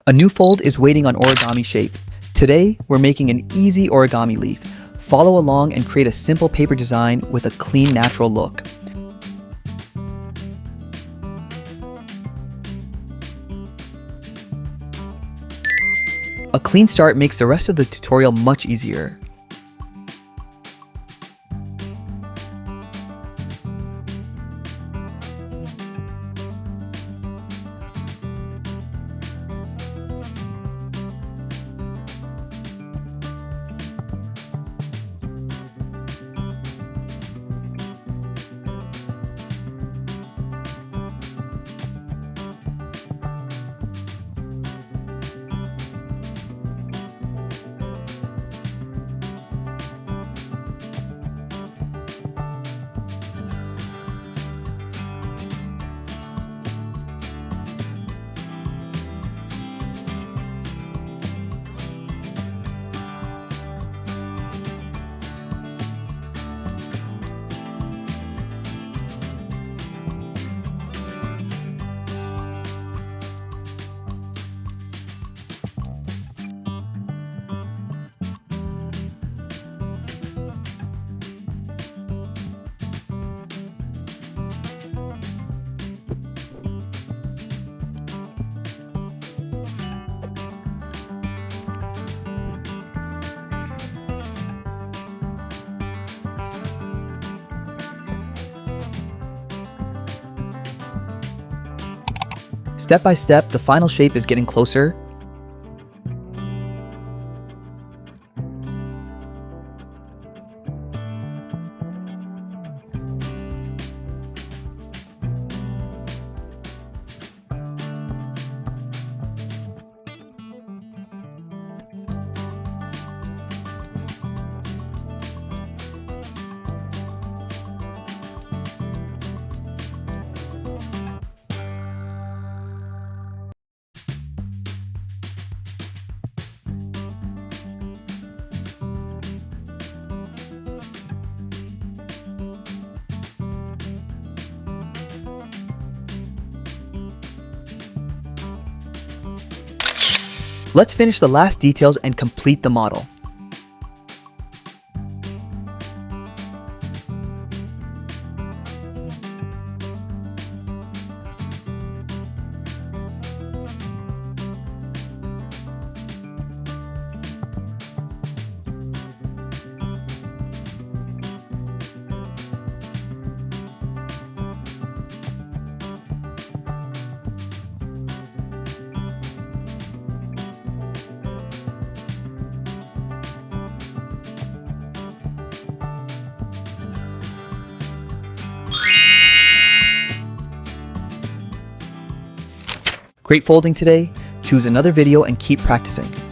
A new fold is waiting on origami shape. Today, we're making an easy origami leaf. Follow along and create a simple paper design with a clean, natural look. A clean start makes the rest of the tutorial much easier. Step by step, the final shape is getting closer. Let's finish the last details and complete the model. Great folding today. Choose another video and keep practicing.